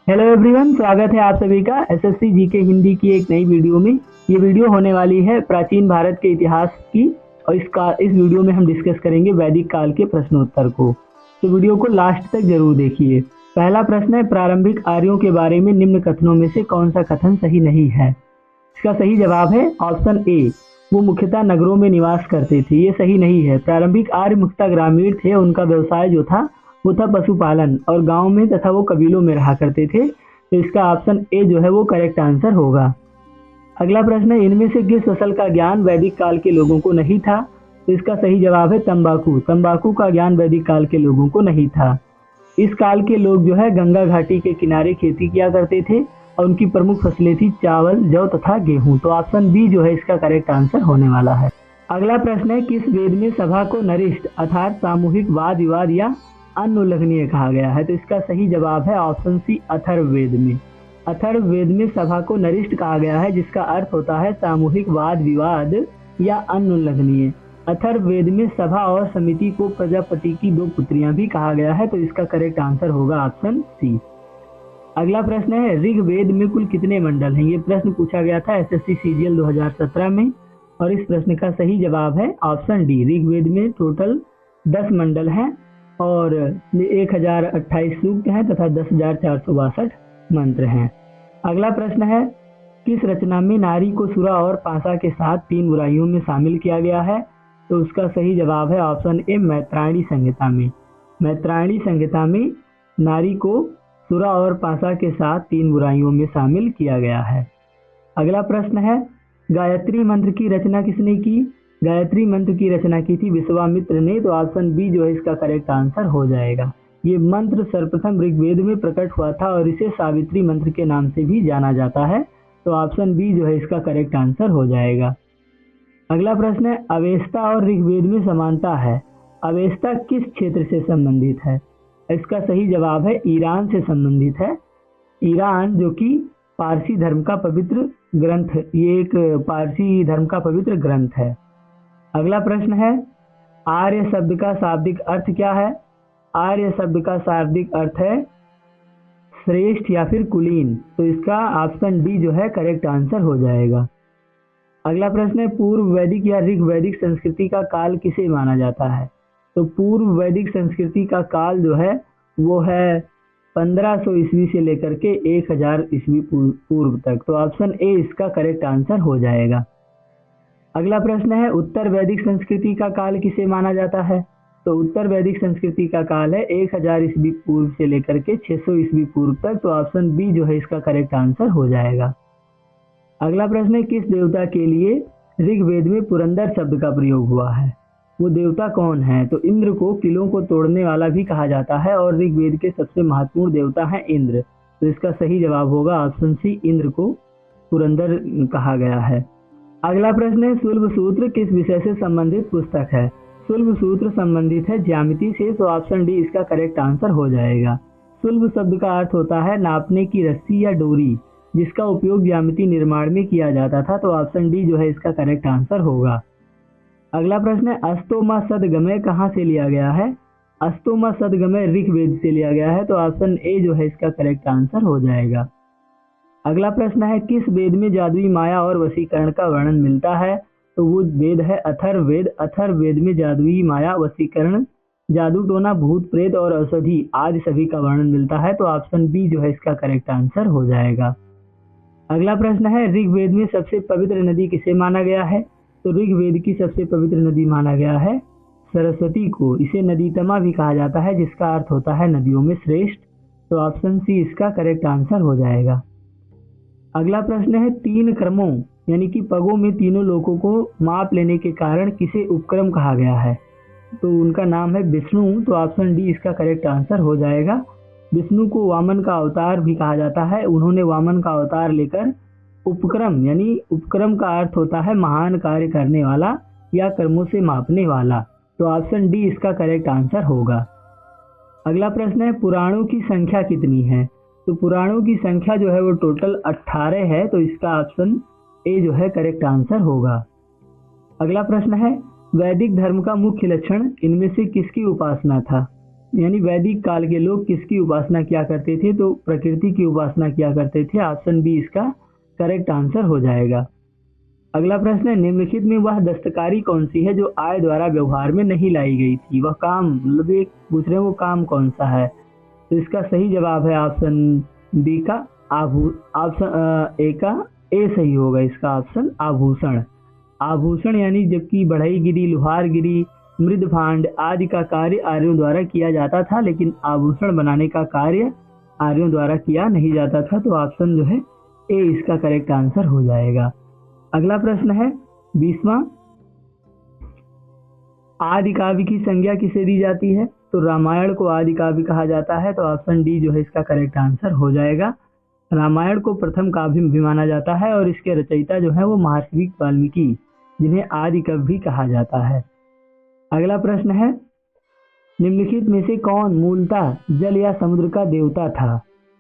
Hello everyone, स्वागत है आप सभी का एसएससी जीके हिंदी की एक नई वीडियो में। ये वीडियो होने वाली है प्राचीन भारत के इतिहास की और इस वीडियो में हम डिस्कस करेंगे वैदिक काल के प्रश्नोत्तर को। तो वीडियो को लास्ट तक जरूर देखिए। पहला प्रश्न है, प्रारंभिक आर्यों के बारे में निम्न कथनों में से कौन सा कथन सही नहीं है। इसका सही जवाब है ऑप्शन ए, वो मुख्यतः नगरों में निवास करते थे। ये सही नहीं है। प्रारंभिक आर्य मुख्यतः ग्रामीण थे। उनका व्यवसाय जो था वो था पशुपालन और गांव में तथा वो कबीलों में रहा करते थे। तो इसका ऑप्शन ए जो है वो करेक्ट आंसर होगा। अगला प्रश्न है, इनमें से किस फसल का ज्ञान वैदिक काल के लोगों को नहीं था। तो इसका सही जवाब है तंबाकू। तंबाकू का ज्ञान वैदिक काल के लोगों को नहीं था। इस काल के लोग जो है गंगा घाटी के किनारे खेती किया करते थे और उनकी प्रमुख फसलें थी चावल, जौ तथा गेहूं। तो ऑप्शन बी जो है इसका करेक्ट आंसर होने वाला है। अगला प्रश्न है, किस वेद में सभा को नरिष्ठ अर्थात सामूहिक वाद विवाद या अनुल्लंघनीय कहा गया है। तो इसका सही जवाब है ऑप्शन सी, अथर्ववेद में। अथर्ववेद में सभा को नरिष्ठ कहा गया है, जिसका अर्थ होता है सामूहिक वाद विवाद या अनुल्लंघनीय। अथर्ववेद में सभा और समिति को प्रजापति की दो पुत्रियां भी कहा गया है। तो इसका करेक्ट आंसर होगा ऑप्शन सी। अगला प्रश्न है, ऋग्वेद में कुल कितने मंडल हैं। ये प्रश्न पूछा गया था एसएससी सीजीएल 2017 में और इस प्रश्न का सही जवाब है ऑप्शन डी। ऋग्वेद में टोटल 10 मंडल हैं और 1028 सूक्त हैं तथा 10,462 मंत्र हैं। अगला प्रश्न है, किस रचना में नारी को सुरा और पासा के साथ 3 बुराइयों में शामिल किया गया है। तो उसका सही जवाब है ऑप्शन ए, मैत्रायणी संहिता में। मैत्रायणी संहिता में नारी को सुरा और पासा के साथ 3 बुराइयों में शामिल किया गया है। अगला प्रश्न है, गायत्री मंत्र की रचना किसने की। गायत्री मंत्र की रचना की थी विश्वामित्र ने। तो ऑप्शन बी जो है इसका करेक्ट आंसर हो जाएगा। ये मंत्र सर्वप्रथम ऋग्वेद में प्रकट हुआ था और इसे सावित्री मंत्र के नाम से भी जाना जाता है। तो ऑप्शन बी जो है इसका करेक्ट आंसर हो जाएगा। अगला प्रश्न है, अवेस्ता और ऋग्वेद में समानता है। अवेस्ता किस क्षेत्र से संबंधित है। इसका सही जवाब है ईरान से संबंधित है। ईरान जो कि पारसी धर्म का पवित्र ग्रंथ, ये एक पारसी धर्म का पवित्र ग्रंथ है। अगला प्रश्न है, आर्य शब्द का शाब्दिक अर्थ क्या है। आर्य शब्द का शाब्दिक अर्थ है श्रेष्ठ या फिर कुलीन। तो इसका ऑप्शन डी जो है करेक्ट आंसर हो जाएगा। अगला प्रश्न है, पूर्व वैदिक या ऋग वैदिक संस्कृति का काल किसे माना जाता है। तो पूर्व वैदिक संस्कृति का काल जो है वो है 1500 ईस्वी से लेकर के 1000 ईस्वी पूर्व तक। तो ऑप्शन ए इसका करेक्ट आंसर हो जाएगा। अगला प्रश्न है, उत्तर वैदिक संस्कृति का काल किसे माना जाता है। तो उत्तर वैदिक संस्कृति का काल है 1000 ईस्वी पूर्व से लेकर के 600 ईस्वी पूर्व तक। तो ऑप्शन बी जो है इसका करेक्ट आंसर हो जाएगा। अगला प्रश्न है, किस देवता के लिए ऋग्वेद में पुरंदर शब्द का प्रयोग हुआ है। वो देवता कौन है। तो इंद्र को किलों को तोड़ने वाला भी कहा जाता है और ऋग्वेद के सबसे महत्वपूर्ण देवता है इंद्र। तो इसका सही जवाब होगा ऑप्शन सी, इंद्र को पुरंदर कहा गया है। अगला प्रश्न है, शुल्ब सूत्र किस विषय से संबंधित पुस्तक है। शुल्ब सूत्र संबंधित है ज्यामिति से। तो ऑप्शन डी इसका करेक्ट आंसर हो जाएगा। शुल्ब शब्द का अर्थ होता है नापने की रस्सी या डोरी, जिसका उपयोग ज्यामिति निर्माण में किया जाता था। तो ऑप्शन डी जो है इसका करेक्ट आंसर होगा। अगला प्रश्न है, अस्तोमा सदगमय कहाँ से लिया गया है। अस्तोमा सदगमय ऋग्वेद से लिया गया है। तो ऑप्शन ए जो है इसका करेक्ट आंसर हो जाएगा। अगला प्रश्न है, किस वेद में जादुई माया और वशीकरण का वर्णन मिलता है। तो वो वेद है अथर्ववेद। अथर्ववेद में जादुई माया, वशीकरण, जादू टोना, भूत प्रेत और औषधि आदि सभी का वर्णन मिलता है। तो ऑप्शन बी जो है इसका करेक्ट आंसर हो जाएगा। अगला प्रश्न है, ऋग्वेद में सबसे पवित्र नदी किसे माना गया है। तो ऋग्वेद की सबसे पवित्र नदी माना गया है सरस्वती को। इसे नदीतमा भी कहा जाता है, जिसका अर्थ होता है नदियों में श्रेष्ठ। तो ऑप्शन सी इसका करेक्ट आंसर हो जाएगा। अगला प्रश्न है, 3 क्रमों यानी कि पगों में तीनों लोकों को माप लेने के कारण किसे उपक्रम कहा गया है। तो उनका नाम है विष्णु। तो ऑप्शन डी इसका करेक्ट आंसर हो जाएगा। विष्णु को वामन का अवतार भी कहा जाता है। उन्होंने वामन का अवतार लेकर उपक्रम, यानी उपक्रम का अर्थ होता है महान कार्य करने वाला या कर्मों से मापने वाला। तो ऑप्शन डी इसका करेक्ट आंसर होगा। अगला प्रश्न है, पुराणों की संख्या कितनी है। तो पुराणों की संख्या जो है वो टोटल 18 है। तो इसका ऑप्शन ए जो है करेक्ट आंसर होगा। अगला प्रश्न है, वैदिक धर्म का मुख्य लक्षण इनमें से किसकी उपासना था। यानी वैदिक काल के लोग किसकी उपासना किया करते थे? तो प्रकृति की उपासना किया करते थे। ऑप्शन बी इसका करेक्ट आंसर हो जाएगा। अगला प्रश्न है, निम्नलिखित में वह दस्तकारी कौन सी है जो आय द्वारा व्यवहार में नहीं लाई गई थी? वह काम, मतलब एक पूछ रहे हैं वो काम कौन सा है? तो इसका सही जवाब है ऑप्शन बी का ऑप्शन ए का ए सही होगा इसका ऑप्शन आभूषण। आभूषण यानी जबकि बढ़ईगिरी, लोहारगिरी, मृदभांड आदि का कार्य आर्यों द्वारा किया जाता था, लेकिन आभूषण बनाने का कार्य आर्यों द्वारा किया नहीं जाता था। तो ऑप्शन जो है ए इसका करेक्ट आंसर हो जाएगा। अगला प्रश्न है 20वां, आदि काव्य की संज्ञा किसे दी जाती है? तो रामायण को आदि काव्य कहा जाता है। तो ऑप्शन डी जो है इसका करेक्ट आंसर हो जाएगा। रामायण को प्रथम काव्य भी माना जाता है और इसके रचयिता जो है वो महर्षि वाल्मीकि, जिन्हें आदि कवि भी कहा जाता है। अगला प्रश्न है, निम्नलिखित में से कौन मूलतः जल या समुद्र का देवता था?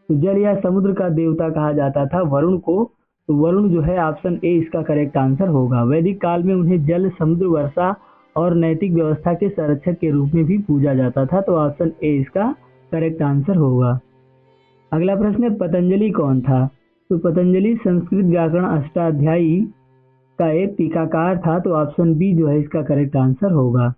तो जल या समुद्र का देवता कहा जाता था वरुण को। तो वरुण जो है ऑप्शन ए इसका करेक्ट आंसर होगा। वैदिक काल में उन्हें जल, समुद्र, वर्षा और नैतिक व्यवस्था के संरक्षक के रूप में भी पूजा जाता था। तो ऑप्शन ए इसका करेक्ट आंसर होगा। अगला प्रश्न है, पतंजलि कौन था? तो पतंजलि संस्कृत व्याकरण अष्टाध्यायी का एक टीकाकार था। तो ऑप्शन बी जो है इसका करेक्ट आंसर होगा।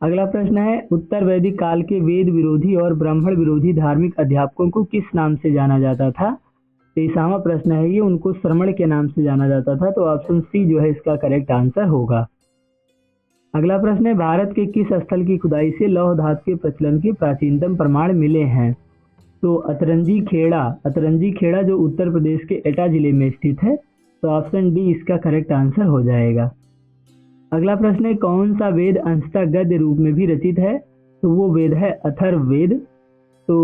अगला प्रश्न है, उत्तर वैदिक काल के वेद विरोधी और ब्राह्मण विरोधी धार्मिक अध्यापकों को किस नाम से जाना जाता था? 23वां प्रश्न है ये, उनको श्रमण के नाम से जाना जाता था। तो ऑप्शन सी जो है इसका करेक्ट आंसर होगा। अगला प्रश्न है, भारत के किस स्थल की खुदाई से लौह धातु के प्रचलन के प्राचीनतम प्रमाण मिले हैं? तो अतरंजी खेड़ा जो उत्तर प्रदेश के एटा जिले में स्थित है। तो ऑप्शन डी इसका करेक्ट आंसर हो जाएगा। अगला प्रश्न है, कौन सा वेद अंशतः गद्य रूप में भी रचित है? तो वो वेद है अथर्ववेद। तो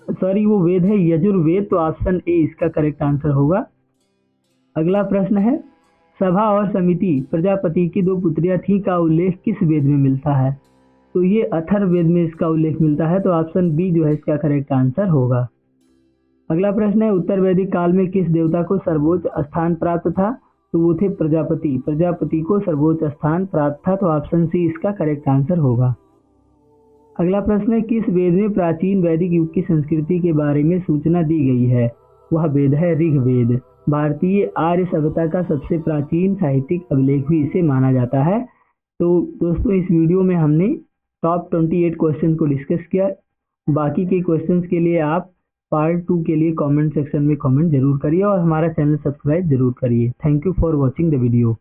वो वेद है यजुर्वेद। तो ऑप्शन ए इसका करेक्ट आंसर होगा। अगला प्रश्न है, सभा और समिति प्रजापति की 2 पुत्रियां थी का उल्लेख किस वेद में मिलता है? तो ये अथर्ववेद में इसका उल्लेख मिलता है। तो ऑप्शन बी जो है इसका करेक्ट आंसर होगा। अगला प्रश्न है, उत्तर वैदिक काल में किस देवता को सर्वोच्च स्थान प्राप्त था? तो वो थे प्रजापति को सर्वोच्च स्थान प्राप्त था। तो ऑप्शन सी इसका करेक्ट आंसर होगा। अगला प्रश्न है, किस वेद में प्राचीन वैदिक युग की संस्कृति के बारे में सूचना दी गई है? वह वेद है ऋग्वेद। भारतीय आर्य सभ्यता का सबसे प्राचीन साहित्यिक अभिलेख भी इसे माना जाता है। तो दोस्तों इस वीडियो में हमने टॉप 28 क्वेश्चन को डिस्कस किया। बाकी के क्वेश्चंस के लिए आप पार्ट 2 के लिए कमेंट सेक्शन में कमेंट जरूर करिए और हमारा चैनल सब्सक्राइब जरूर करिए। Thank you for watching the video.